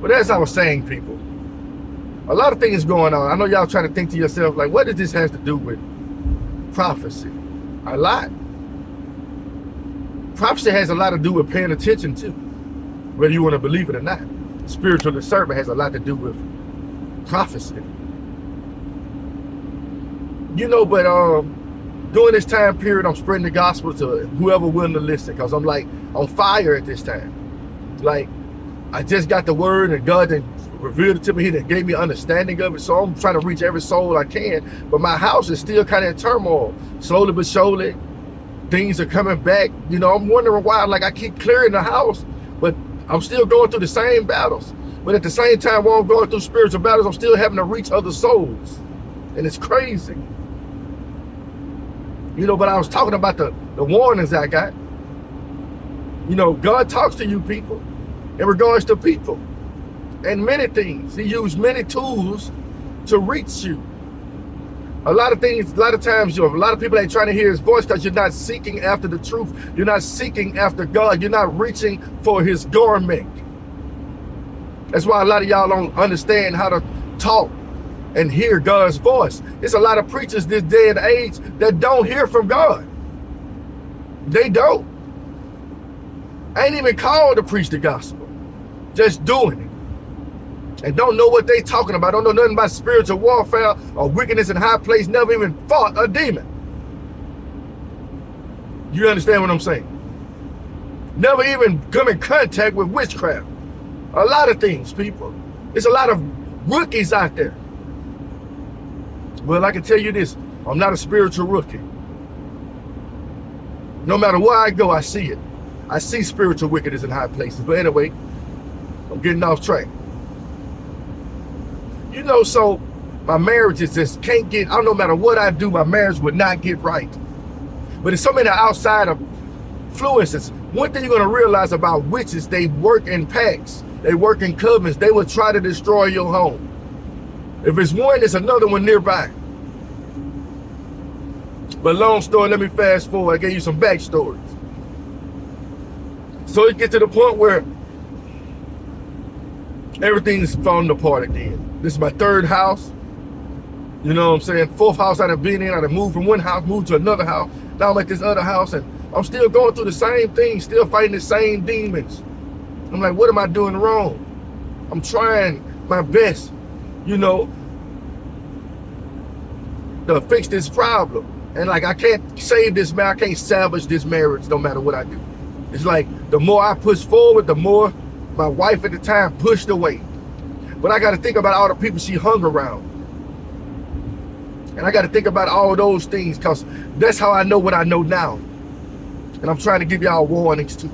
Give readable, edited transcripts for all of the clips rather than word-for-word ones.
But as I was saying, people, a lot of things going on. I know y'all trying to think to yourself, like, what does this have to do with prophecy? A lot. Prophecy has a lot to do with paying attention to, whether you want to believe it or not. Spiritual discernment has a lot to do with prophecy. You know, but during this time period, I'm spreading the gospel to whoever willing to listen, because I'm like on fire at this time. Like, I just got the word and God then revealed it to me. He then gave me understanding of it. So I'm trying to reach every soul I can. But my house is still kind of in turmoil. Slowly but surely, things are coming back. You know, I'm wondering why, like, I keep clearing the house, but I'm still going through the same battles. But at the same time, while I'm going through spiritual battles, I'm still having to reach other souls. And it's crazy. You know, but I was talking about the warnings I got. You know, God talks to you people in regards to people and many things. He used many tools to reach you. A lot of things, a lot of times, a lot of people ain't trying to hear his voice because you're not seeking after the truth. You're not seeking after God. You're not reaching for his garment. That's why a lot of y'all don't understand how to talk and hear God's voice. It's a lot of preachers this day and age that don't hear from God. They don't. I ain't even called to preach the gospel. Just doing it. And don't know what they talking about. Don't know nothing about spiritual warfare or wickedness in high place. Never even fought a demon. You understand what I'm saying? Never even come in contact with witchcraft. A lot of things, people. There's a lot of rookies out there. Well, I can tell you this. I'm not a spiritual rookie. No matter where I go, I see it. I see spiritual wickedness in high places. But anyway, I'm getting off track. You know, so my marriage is just can't get, no matter what I do, my marriage would not get right. But it's so many outside of influences. One thing you're going to realize about witches, they work in packs. They work in covens. They will try to destroy your home. If it's one, there's another one nearby. But long story, let me fast forward. I gave you some backstories. So it gets to the point where everything's falling apart again. This is my third house. You know what I'm saying? Fourth house I've been in. I've moved from one house, moved to another house. Now I'm at this other house, and I'm still going through the same thing, still fighting the same demons. I'm like, what am I doing wrong? I'm trying my best, you know, to fix this problem. And like, I can't save this marriage, I can't salvage this marriage no matter what I do. It's like, the more I push forward, the more my wife at the time pushed away. But I got to think about all the people she hung around. And I got to think about all those things, because that's how I know what I know now. And I'm trying to give y'all warnings too.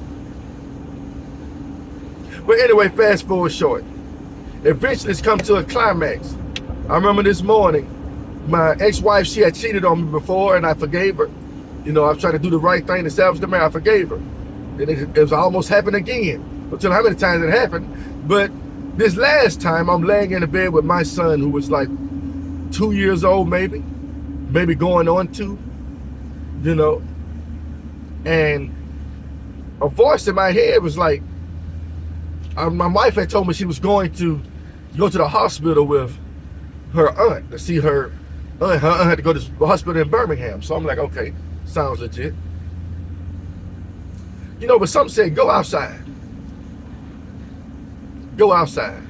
But anyway, fast forward short. Eventually it's come to a climax. I remember this morning, my ex-wife, she had cheated on me before, and I forgave her. You know, I was trying to do the right thing to salvage the marriage. I forgave her. And it was almost happened again. I don't know how many times it happened. But this last time, I'm laying in the bed with my son, who was like 2 years old, maybe going on 2, you know. And a voice in my head was like, my wife had told me she was going to go to the hospital with her aunt to see her aunt. Her aunt had to go to the hospital in Birmingham. So I'm like, okay, sounds legit. You know, but some said, go outside. Go outside.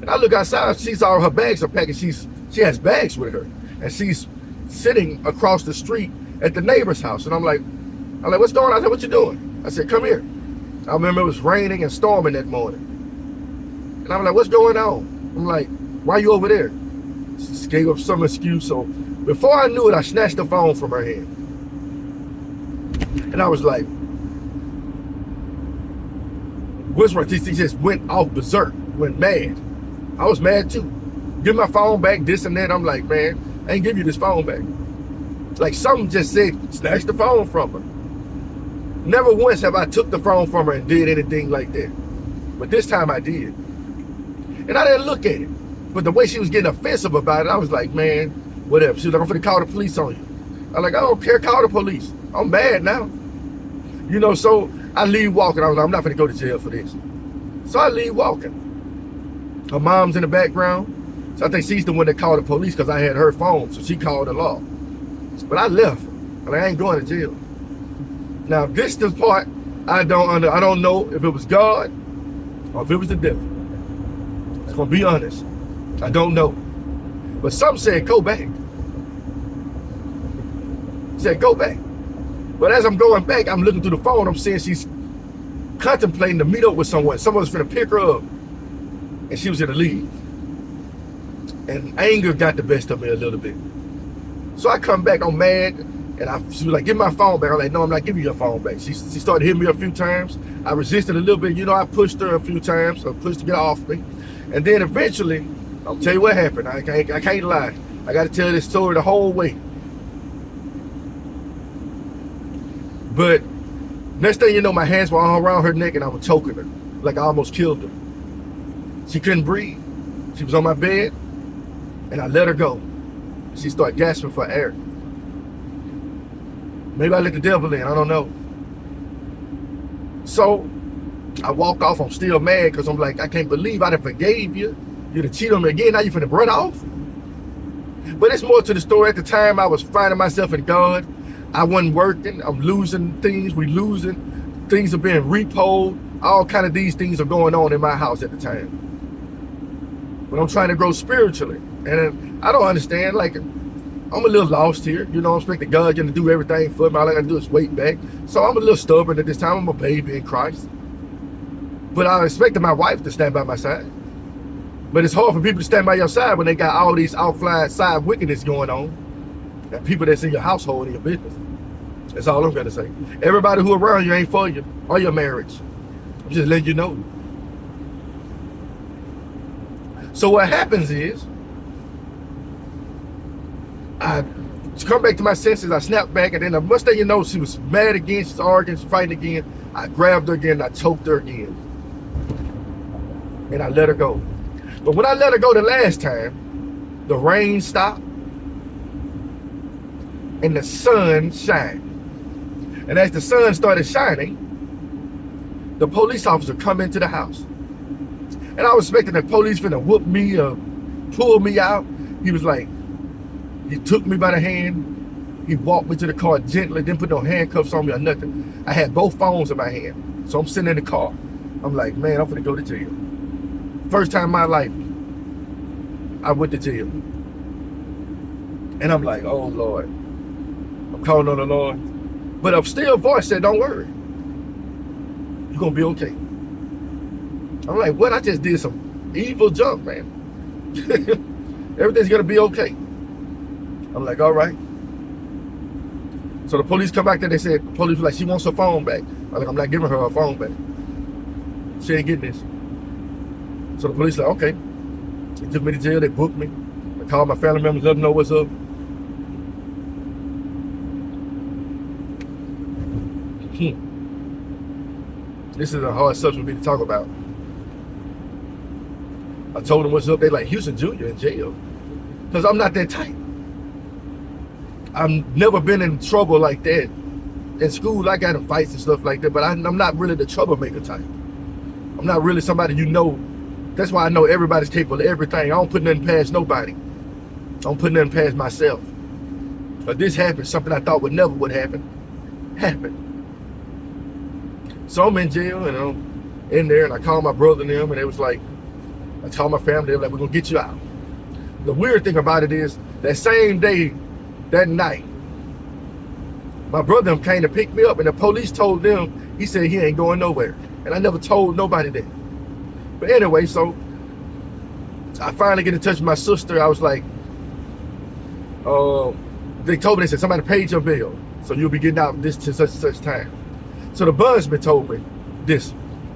And I look outside, she saw her bags are packed. She has bags with her. And she's sitting across the street at the neighbor's house. And I'm like, what's going on? I said, what you doing? I said, come here. I remember it was raining and storming that morning. And I'm like, what's going on? I'm like, why are you over there? She gave up some excuse. So before I knew it, I snatched the phone from her hand. And I was like, what's right? She just went off berserk, went mad. I was mad too. Give my phone back, this and that. I'm like, man, I ain't give you this phone back. Like, something just said, snatch the phone from her. Never once have I took the phone from her and did anything like that. But this time I did. And I didn't look at it. But the way she was getting offensive about it, I was like, man, whatever. She was like, I'm finna call the police on you. I'm like, I don't care, call the police. I'm mad now. You know, so I leave walking. I was like, I'm not finna go to jail for this. So I leave walking. Her mom's in the background. So I think she's the one that called the police because I had her phone. So she called the law. But I left. And I ain't going to jail. Now this is the part I don't know if it was God or if it was the devil. I'm gonna be honest. I don't know. But some said go back. Said go back. But as I'm going back, I'm looking through the phone, I'm seeing she's contemplating to meet up with someone. Someone's gonna pick her up. And she was gonna leave. And anger got the best of me a little bit. So I come back, I'm mad, and she was like, give my phone back. I'm like, no, I'm not giving you your phone back. She started hitting me a few times. I resisted a little bit. I pushed her a few times. I pushed to get off me. And then eventually, I'll tell you what happened. I can't lie. I got to tell this story the whole way. But next thing you know, my hands were all around her neck and I was choking her. Like I almost killed her. She couldn't breathe. She was on my bed and I let her go. She started gasping for air. Maybe I let the devil in, I don't know. So I walked off, I'm still mad because I'm like, I can't believe I done forgave you. You done cheated on me again, now you finna run off? But it's more to the story. At the time, I was finding myself in God. I wasn't working, I'm losing things, we losing. Things are being repoed. All kind of these things are going on in my house at the time. But I'm trying to grow spiritually. And I don't understand, like, I'm a little lost here. I'm expecting God to do everything for me. All I gotta do is wait back. So I'm a little stubborn at this time. I'm a baby in Christ. But I expected my wife to stand by my side. But it's hard for people to stand by your side when they got all these outflying side wickedness going on. And people that's in your household and your business. That's all I'm gonna say. Everybody who around you ain't for you or your marriage. I'm just letting you know. So what happens is, I come back to my senses, I snap back, and then the next thing you know, she was mad again, she's arguing, she's fighting again. I grabbed her again, I choked her again. And I let her go. But when I let her go the last time, the rain stopped and the sun shined. And as the sun started shining, the police officer come into the house. And I was expecting the police finna whoop me or pull me out. He was like, he took me by the hand. He walked me to the car gently, didn't put no handcuffs on me or nothing. I had both phones in my hand. So I'm sitting in the car. I'm like, man, I'm finna go to jail. First time in my life, I went to jail. And I'm like, oh Lord. I'm calling on the Lord. But a still voice said, don't worry. You're gonna be okay. I'm like, what? I just did some evil junk, man. Everything's gonna be okay. I'm like, all right. So the police come back there, they said, the police was like, she wants her phone back. I'm like, I'm not giving her phone back. She ain't getting this. So the police like, okay. They took me to jail, they booked me. I called my family members, let them know what's up. This is a hard subject for me to talk about. I told them what's up, they like, Houston Jr. in jail. Because I'm not that type. I've never been in trouble like that. In school, I got in fights and stuff like that, but I'm not really the troublemaker type. I'm not really somebody That's why I know everybody's capable of everything. I don't put nothing past nobody. I don't put nothing past myself. But this happened, something I thought would happen, happened. So I'm in jail and I'm in there and I called my brother and them and they was like, I told my family, they were like, we're gonna get you out. The weird thing about it is, that same day, that night, my brother came to pick me up and the police told them, he said he ain't going nowhere. And I never told nobody that. But anyway, so I finally get in touch with my sister. I was like, they told me, they said, somebody paid your bill, so you'll be getting out this to such and such time. So the bondsman told me this.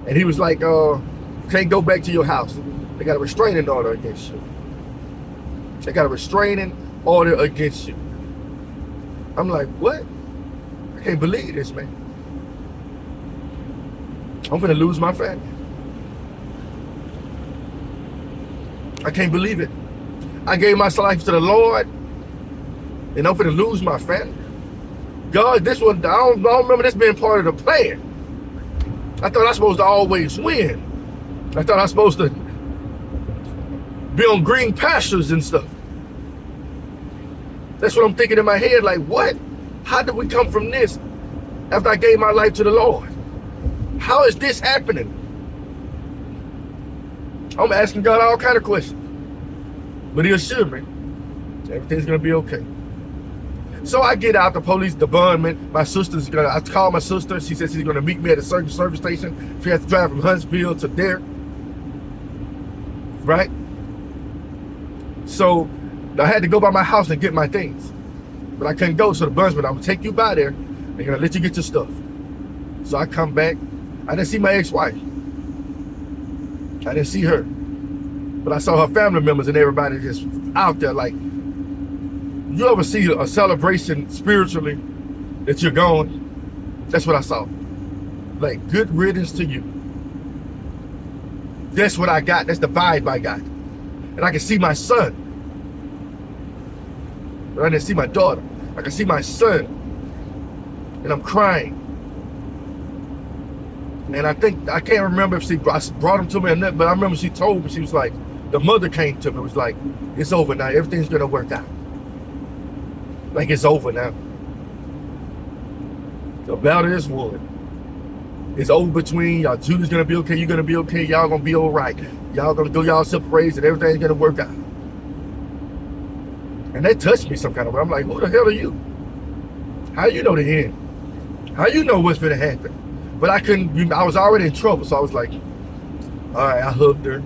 And he was like, you can't go back to your house. They got a restraining order against you. They got a restraining order against you. I'm like, what? I can't believe this, man. I'm gonna lose my family. I can't believe it. I gave my life to the Lord, and I'm gonna lose my family. God, this one, I don't remember this being part of the plan. I thought I was supposed to always win. I thought I was supposed to be on green pastures and stuff. That's what I'm thinking in my head, like, what? How did we come from this after I gave my life to the Lord? How is this happening? I'm asking God all kind of questions. But he assured me everything's going to be okay. So I get out, the police, the bondman, my sister's going to, I call my sister. She says she's going to meet me at a certain service station. She has to drive from Huntsville to there. Right? So I had to go by my house and get my things. But I couldn't go, so the bondsman, I'm going to take you by there. They're going to let you get your stuff. So I come back. I didn't see my ex-wife. I didn't see her. But I saw her family members and everybody just out there like, you ever see a celebration spiritually that you're gone? That's what I saw. Like, good riddance to you. That's what I got. That's the vibe I got. And I can see my son. But I didn't see my daughter. I can see my son. And I'm crying. And I can't remember if she brought him to me or not, but I remember she told me, she was like, the mother came to me, was like, it's over now. Everything's going to work out. Like, it's over now. The battle is won. It's over between y'all. Julie's going to be okay. You're going to be okay. Y'all going to be all right. Y'all going to go y'all separate ways and everything's going to work out. And that touched me some kind of way. I'm like, who the hell are you? How you know the end? How you know what's going to happen? But I couldn't, I was already in trouble. So I was like, all right, I hugged her.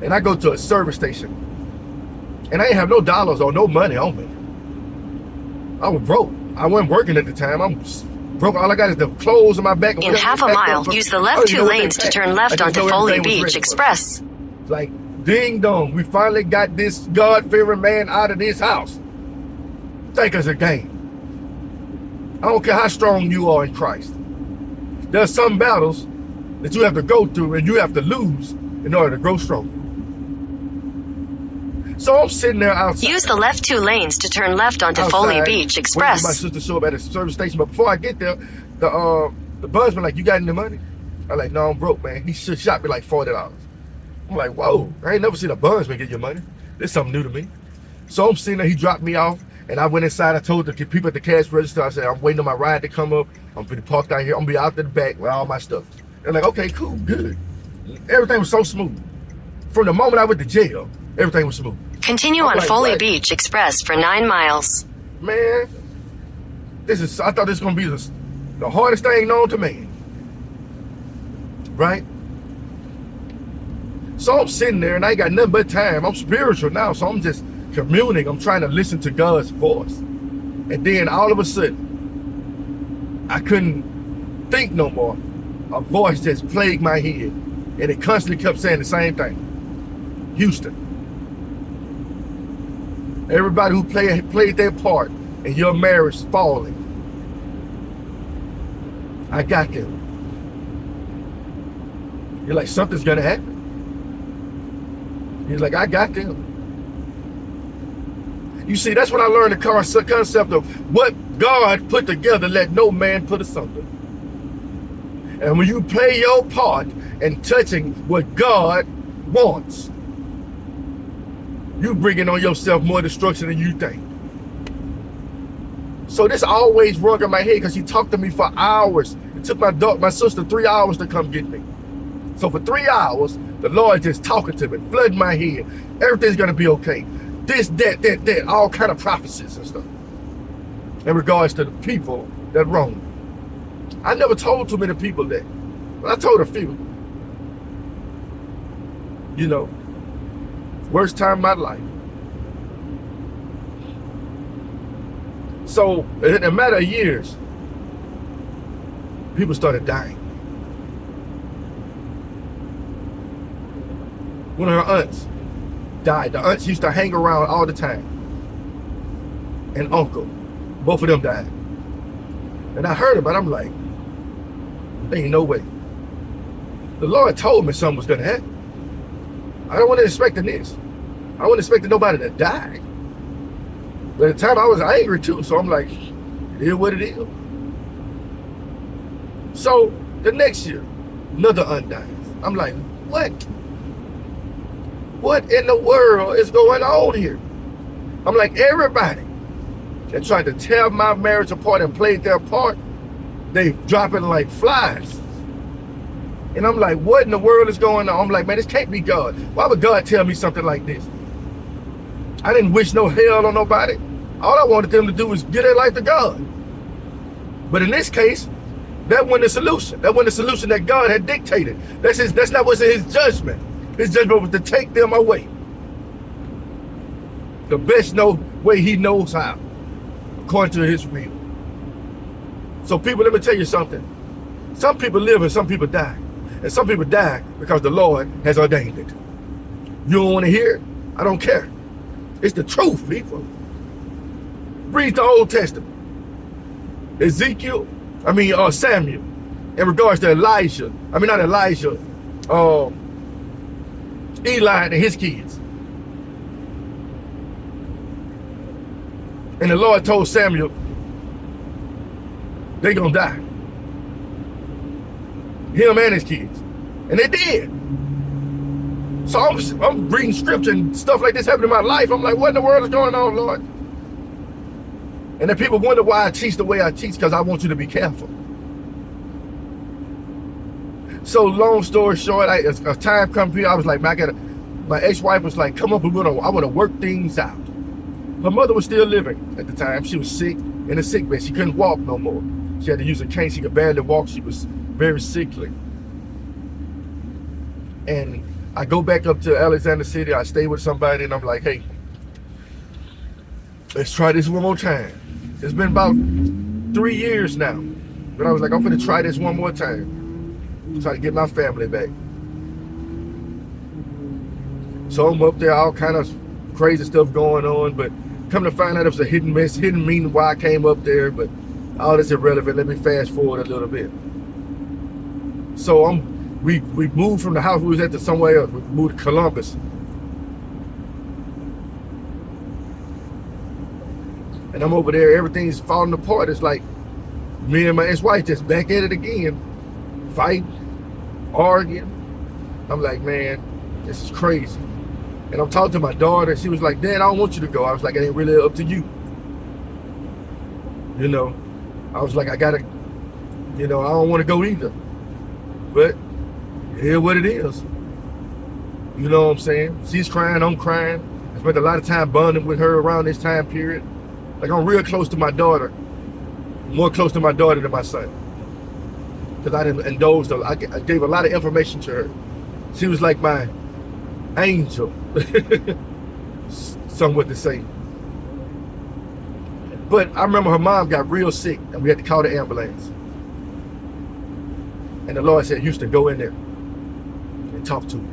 And I go to a service station. And I ain't have no dollars or no money on me. I was broke. I wasn't working at the time. I'm broke. All I got is the clothes on my back. In half a mile, use the left 2 lanes to turn left onto F.O.C. Beach Express. Like, ding dong, we finally got this God-fearing man out of this house. Think it's a game. I don't care how strong you are in Christ. There are some battles that you have to go through and you have to lose in order to grow strong. So I'm sitting there outside. Use the left 2 lanes to turn left onto F.O.C. Beach Express. My sister showed up at a service station, but before I get there, the buzzman like, you got any money? I'm like, no, I'm broke, man. He shot me like $40. I'm like, whoa, I ain't never seen a buzzman get your money. This is something new to me. So I'm sitting there, he dropped me off, and I went inside. I told the people at the cash register, I said, I'm waiting on my ride to come up. I'm gonna park down here. I'm gonna be out to the back with all my stuff. They're like, okay, cool, good. Everything was so smooth. From the moment I went to jail, everything was smooth. Continue on F.O.C. Beach Express for 9 miles. Man, I thought this was gonna be the hardest thing known to man. Right? So I'm sitting there and I ain't got nothing but time. I'm spiritual now, so I'm just communing. I'm trying to listen to God's voice. And then all of a sudden, I couldn't think no more. A voice just plagued my head. And it constantly kept saying the same thing. Houston. Everybody who played their part in your marriage falling, I got them. You're like, something's gonna happen. He's like, I got them. You see, that's when I learned the concept of what God put together, let no man put asunder. And when you play your part in touching what God wants, you bringing on yourself more destruction than you think. So this always rung in my head because he talked to me for hours. It took my sister 3 hours to come get me. So for 3 hours, the Lord just talking to me, flooding my head. Everything's gonna be okay. This, that, all kind of prophecies and stuff. In regards to the people that wronged me. I never told too many people that, but I told a few. You know, worst time of my life. So in a matter of years, people started dying. One of her aunts died. The aunts used to hang around all the time. And uncle, both of them died. And I heard about it, I'm like, there ain't no way. The Lord told me something was gonna happen. I don't want to expect this. I wasn't expecting nobody to die. But at the time I was angry too, so I'm like, it is what it is. So the next year, another aunt dies. I'm like, what? What in the world is going on here? I'm like, everybody that tried to tear my marriage apart and played their part, they dropping like flies. And I'm like, what in the world is going on? I'm like, man, this can't be God. Why would God tell me something like this? I didn't wish no hell on nobody. All I wanted them to do was give their life to God. But in this case, that wasn't the solution. That wasn't the solution that God had dictated. That's not what's in his judgment. His judgment was to take them away. The best way he knows how, according to his will. So people, let me tell you something. Some people live and some people die. And some people die because the Lord has ordained it. You don't want to hear it? I don't care. It's the truth, people. Read the Old Testament. Samuel, in regards to Eli and his kids. And the Lord told Samuel, they're gonna die. Him and his kids. And they did. So I'm reading scripture and stuff like this happened in my life. I'm like, what in the world is going on, Lord? And then people wonder why I teach the way I teach, because I want you to be careful. So long story short, as time comes here, I was like, my ex-wife was like, come up, I want to work things out. Her mother was still living at the time. She was sick, in a sick bed. She couldn't walk no more. She had to use a cane. She could barely walk. She was very sickly. And I go back up to Alexander City. I stay with somebody, and I'm like, hey, let's try this one more time. It's been about 3 years now. But I was like, I'm going to try this one more time. Try to get my family back. So I'm up there, all kind of crazy stuff going on, but come to find out it was a hidden meaning why I came up there, but all this irrelevant. Let me fast forward a little bit. So we moved from the house we was at to somewhere else. We moved to Columbus. And I'm over there, everything's falling apart. It's like me and my ex-wife just back at it again, fighting, arguing. I'm like, man, this is crazy. And I'm talking to my daughter, and she was like, Dad, I don't want you to go. I was like, it ain't really up to you. You know, I was like, I don't want to go either. But here's what it is. You know what I'm saying? She's crying, I'm crying. I spent a lot of time bonding with her around this time period. Like, I'm real close to my daughter, more close to my daughter than my son. Because I didn't indulge her. I gave a lot of information to her. She was like my angel, somewhat to say. But I remember her mom got real sick, and we had to call the ambulance. And the Lord said, Houston, go in there and talk to her.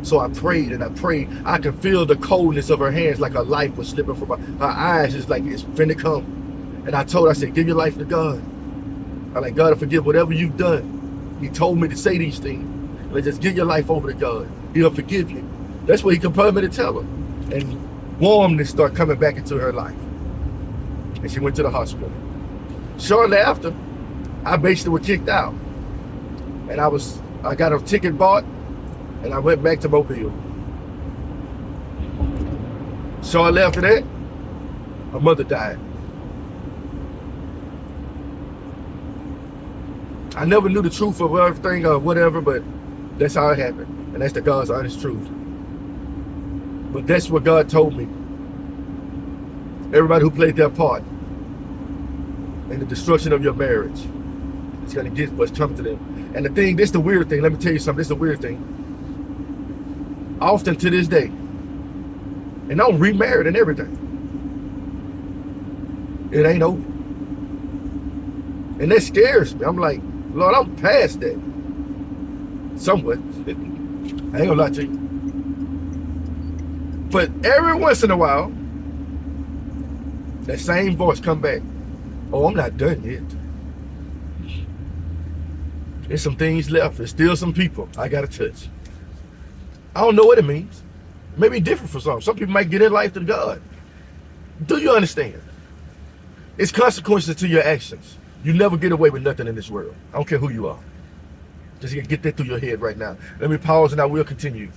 So I prayed and I prayed. I could feel the coldness of her hands, like her life was slipping from her eyes. It's like it's finna come. And I told her, I said, give your life to God. I'm like, God, I forgive whatever you've done. He told me to say these things. Like, just give your life over to God. He'll forgive you. That's what he compelled me to tell her. And warmness started coming back into her life. And she went to the hospital. Shortly after, I basically was kicked out. And I got a ticket bought, and I went back to Mobile. Shortly after that, her mother died. I never knew the truth of everything or whatever, but that's how it happened. And that's the God's honest truth. But that's what God told me. Everybody who played their part in the destruction of your marriage is going to get what's coming to them. And the thing, this is the weird thing. Let me tell you something. This is the weird thing. Often to this day, and I'm remarried and everything, it ain't over. And that scares me. I'm like, Lord, I'm past that. Somewhat. I ain't gonna lie to you. But every once in a while, that same voice come back. Oh, I'm not done yet. There's some things left. There's still some people I gotta touch. I don't know what it means. It may be different for some. Some people might give their life to God. Do you understand? It's consequences to your actions. You never get away with nothing in this world. I don't care who you are. Just get that through your head right now. Let me pause and I will continue.